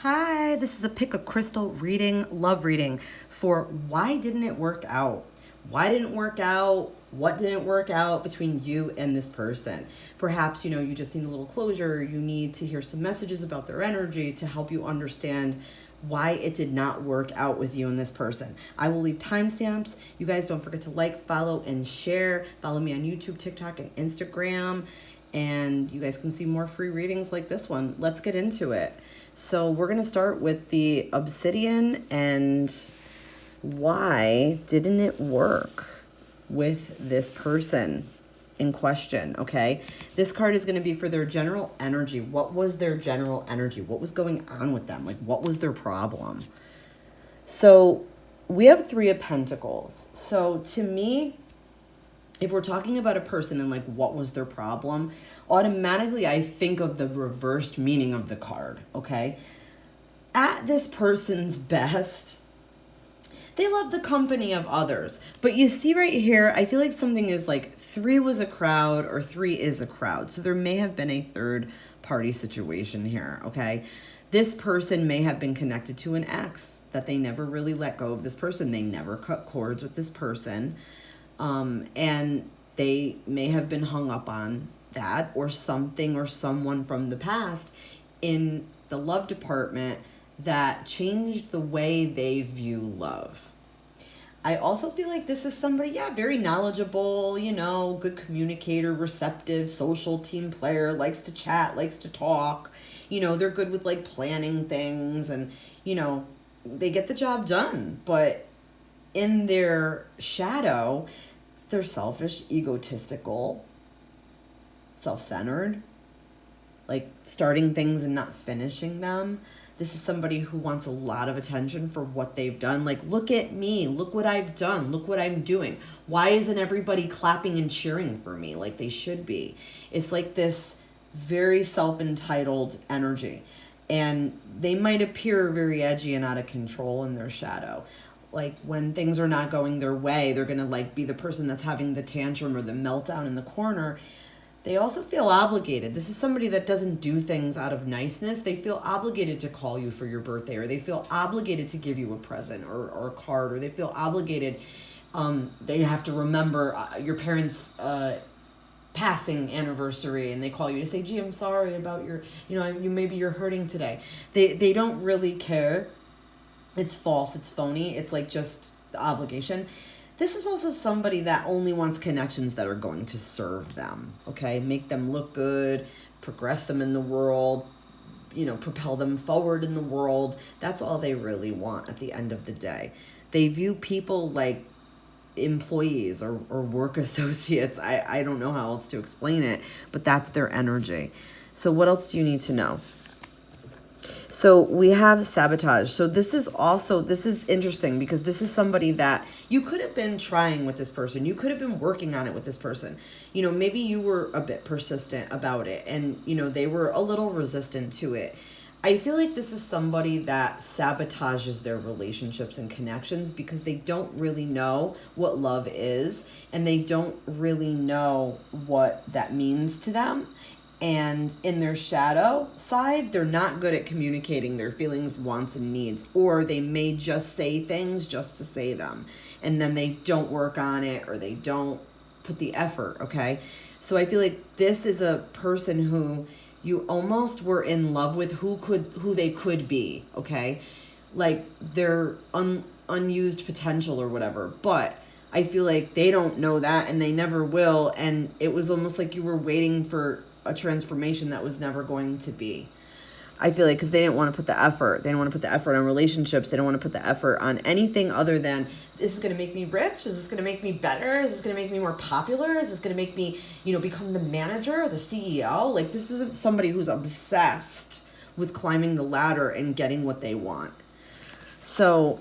Hi, this is a pick a crystal reading, love reading for why didn't it work out? Why didn't it work out? What didn't work out between you and this person? Perhaps, you just need a little closure. You need to hear some messages about their energy to help you understand why it did not work out with you and this person. I will leave timestamps. You guys don't forget to like, follow, and share. Follow me on YouTube, TikTok, and Instagram. And you guys can see more free readings like this one. Let's get into it. So we're going to start with the obsidian and why didn't it work with this person in question, okay? This card is going to be for their general energy. What was their general energy? What was going on with them? Like, what was their problem? So we have Three of Pentacles. So to me, if we're talking about a person and like what was their problem, automatically I think of the reversed meaning of the card, okay? At this person's best, they love the company of others. But you see right here, I feel like something is like three was a crowd or three is a crowd. So there may have been a third party situation here, okay? This person may have been connected to an ex that they never really let go of this person. They never cut cords with this person. And they may have been hung up on that or something or someone from the past in the love department that changed the way they view love. I also feel like this is somebody, very knowledgeable, good communicator, receptive, social team player, likes to chat, likes to talk. They're good with like planning things and, they get the job done. But in their shadow, they're selfish, egotistical, self-centered, like starting things and not finishing them. This is somebody who wants a lot of attention for what they've done. Like, look at me, look what I've done, look what I'm doing. Why isn't everybody clapping and cheering for me like they should be? It's like this very self-entitled energy. And they might appear very edgy and out of control in their shadow. Like when things are not going their way, they're going to like be the person that's having the tantrum or the meltdown in the corner. They also feel obligated. This is somebody that doesn't do things out of niceness. They feel obligated to call you for your birthday, or they feel obligated to give you a present or a card, or they feel obligated. They have to remember your parents' passing anniversary, and they call you to say, gee, I'm sorry about your, maybe you're hurting today. They don't really care. It's false. It's phony. It's like just the obligation. This is also somebody that only wants connections that are going to serve them, okay? Make them look good, progress them in the world, propel them forward in the world. That's all they really want at the end of the day. They view people like employees or work associates. I don't know how else to explain it, but that's their energy. So what else do you need to know? So we have sabotage. So this is interesting because this is somebody that you could have been trying with this person. You could have been working on it with this person. Maybe you were a bit persistent about it and, they were a little resistant to it. I feel like this is somebody that sabotages their relationships and connections because they don't really know what love is and they don't really know what that means to them. And in their shadow side, they're not good at communicating their feelings, wants, and needs. Or they may just say things just to say them. And then they don't work on it or they don't put the effort, okay? So I feel like this is a person who you almost were in love with who they could be, okay? Like their unused potential or whatever. But I feel like they don't know that and they never will. And it was almost like you were waiting for a transformation that was never going to be. I feel like because they didn't want to put the effort. They didn't want to put the effort on relationships. They don't want to put the effort on anything other than, this is going to make me rich? Is this going to make me better? Is this going to make me more popular? Is this going to make me, become the manager or the CEO? Like this is somebody who's obsessed with climbing the ladder and getting what they want. So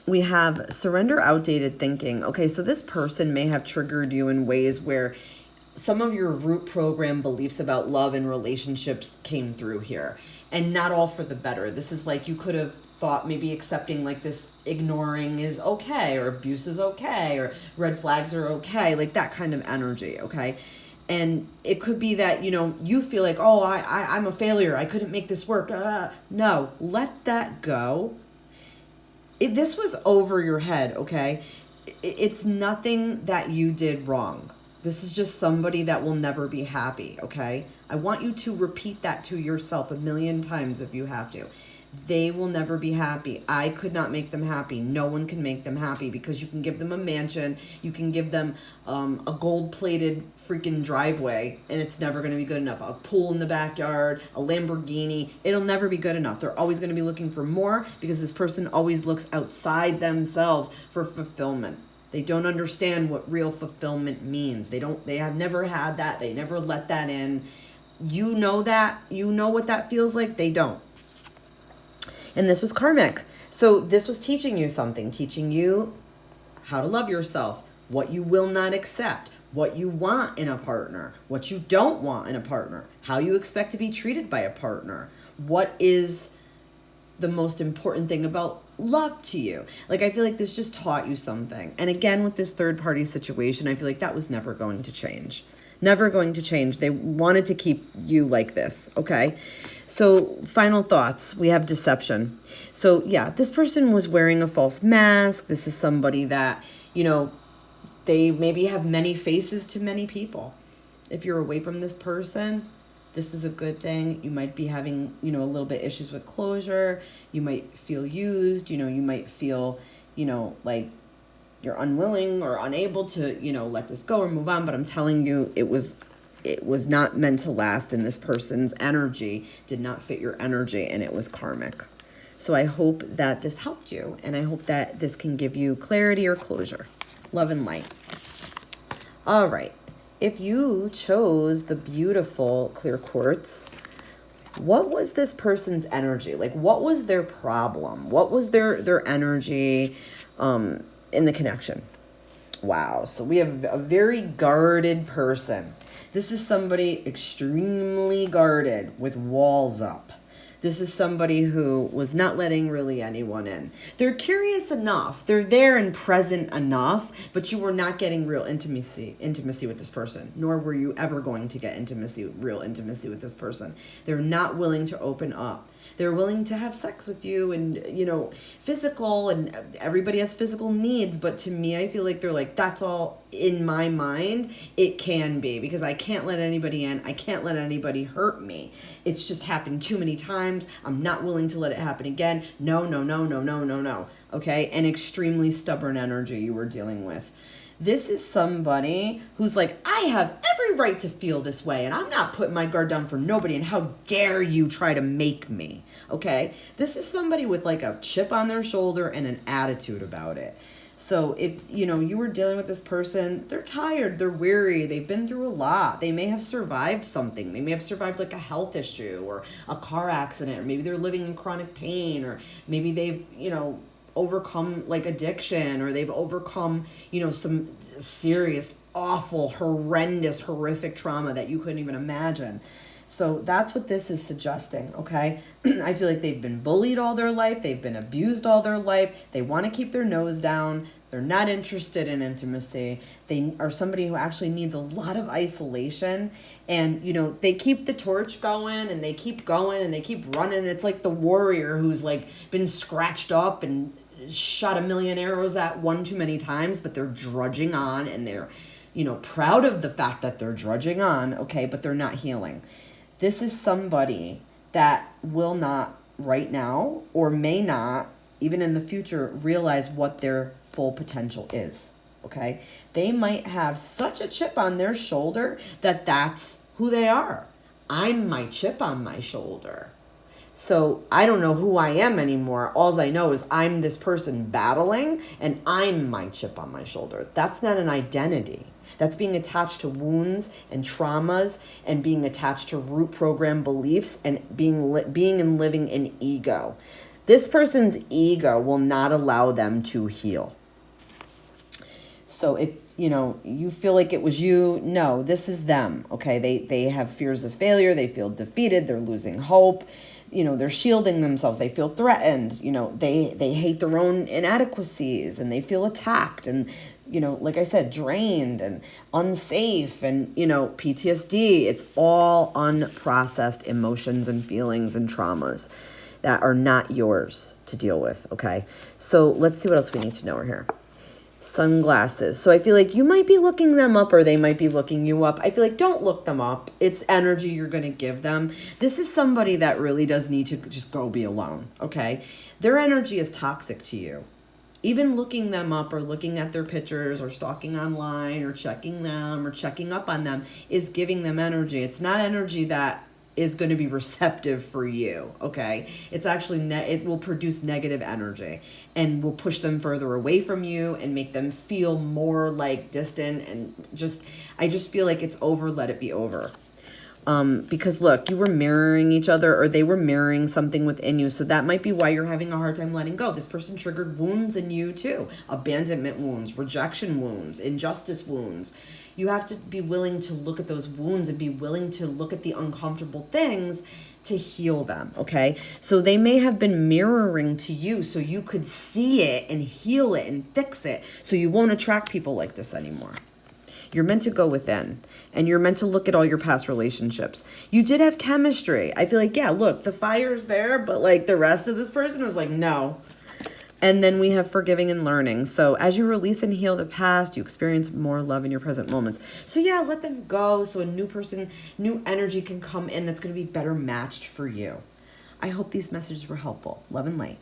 we have surrender outdated thinking. Okay, so this person may have triggered you in ways where some of your root program beliefs about love and relationships came through here, and not all for the better. This is like you could have thought maybe accepting like this ignoring is okay, or abuse is okay, or red flags are okay, like that kind of energy, okay? And it could be that, you feel like, oh, I'm a failure. I couldn't make this work. No, let that go. This was over your head, okay? It's nothing that you did wrong. This is just somebody that will never be happy, okay? I want you to repeat that to yourself 1,000,000 times if you have to. They will never be happy. I could not make them happy. No one can make them happy, because you can give them a mansion, you can give them a gold-plated freaking driveway, and it's never going to be good enough. A pool in the backyard, a Lamborghini, it'll never be good enough. They're always going to be looking for more, because this person always looks outside themselves for fulfillment. They don't understand what real fulfillment means. They have never had that. They never let that in. You know that. You know what that feels like. They don't. And this was karmic. So this was teaching you something, teaching you how to love yourself, what you will not accept, what you want in a partner, what you don't want in a partner, how you expect to be treated by a partner, what is the most important thing about love to you. Like, I feel like this just taught you something. And again, with this third party situation, I feel like that was never going to change. Never going to change. They wanted to keep you like this, okay? So final thoughts. We have deception. So yeah, this person was wearing a false mask. This is somebody that, they maybe have many faces to many people. If you're away from this person, this is a good thing. You might be having, a little bit issues with closure. You might feel used. You might feel, like you're unwilling or unable to, let this go or move on. But I'm telling you, it was not meant to last, and this person's energy did not fit your energy, and it was karmic. So I hope that this helped you, and I hope that this can give you clarity or closure. Love and light. All right. If you chose the beautiful clear quartz, what was this person's energy? Like, what was their problem? What was their energy in the connection? Wow. So we have a very guarded person. This is somebody extremely guarded with walls up. This is somebody who was not letting really anyone in. They're curious enough. They're there and present enough, but you were not getting real intimacy with this person, nor were you ever going to get real intimacy with this person. They're not willing to open up. They're willing to have sex with you and, physical, and everybody has physical needs. But to me, I feel like they're like, that's all in my mind. It can be, because I can't let anybody in. I can't let anybody hurt me. It's just happened too many times. I'm not willing to let it happen again. No. Okay. An extremely stubborn energy you were dealing with. This is somebody who's like, I have every right to feel this way, and I'm not putting my guard down for nobody, and how dare you try to make me, okay? This is somebody with like a chip on their shoulder and an attitude about it. So if, you were dealing with this person, they're tired, they're weary, they've been through a lot. They may have survived something. They may have survived like a health issue or a car accident, or maybe they're living in chronic pain, or maybe they've, overcome like addiction, or they've overcome, some serious, awful, horrendous, horrific trauma that you couldn't even imagine. So that's what this is suggesting, okay? I feel like they've been bullied all their life. They've been abused all their life. They want to keep their nose down. They're not interested in intimacy. They are somebody who actually needs a lot of isolation. And, they keep the torch going, and they keep going, and they keep running. It's like the warrior who's like been scratched up and shot 1,000,000 arrows at one too many times, but they're drudging on, and they're, proud of the fact that they're drudging on, okay, but they're not healing. This is somebody that will not right now, or may not, even in the future, realize what their full potential is, okay? They might have such a chip on their shoulder that that's who they are. I'm my chip on my shoulder. So I don't know who I am anymore. All I know is I'm this person battling, and I'm my chip on my shoulder. That's not an identity. That's being attached to wounds and traumas, and being attached to root program beliefs, and being and living in ego. This person's ego will not allow them to heal. So if you feel like it was you, no, this is them, okay? They have fears of failure. They feel defeated. They're losing hope. They're shielding themselves. They feel threatened. They hate their own inadequacies, and they feel attacked, and you know, like I said, drained and unsafe and, you know, PTSD. It's all unprocessed emotions and feelings and traumas that are not yours to deal with, okay? So let's see what else we need to know here. Sunglasses. So I feel like you might be looking them up or they might be looking you up. I feel like don't look them up. It's energy you're going to give them. This is somebody that really does need to just go be alone, okay? Their energy is toxic to you. Even looking them up or looking at their pictures or stalking online or checking them or checking up on them is giving them energy. It's not energy that is going to be receptive for you, okay? It's actually, it will produce negative energy and will push them further away from you and make them feel more like distant and just, I just feel like it's over, let it be over. Because look, you were mirroring each other or they were mirroring something within you. So that might be why you're having a hard time letting go. This person triggered wounds in you too. Abandonment wounds, rejection wounds, injustice wounds. You have to be willing to look at those wounds and be willing to look at the uncomfortable things to heal them, okay? So they may have been mirroring to you so you could see it and heal it and fix it so you won't attract people like this anymore. You're meant to go within and you're meant to look at all your past relationships. You did have chemistry. I feel like, yeah, look, the fire's there, but like the rest of this person is like, no. And then we have forgiving and learning. So as you release and heal the past, you experience more love in your present moments. So yeah, let them go so a new person, new energy can come in that's going to be better matched for you. I hope these messages were helpful. Love and light.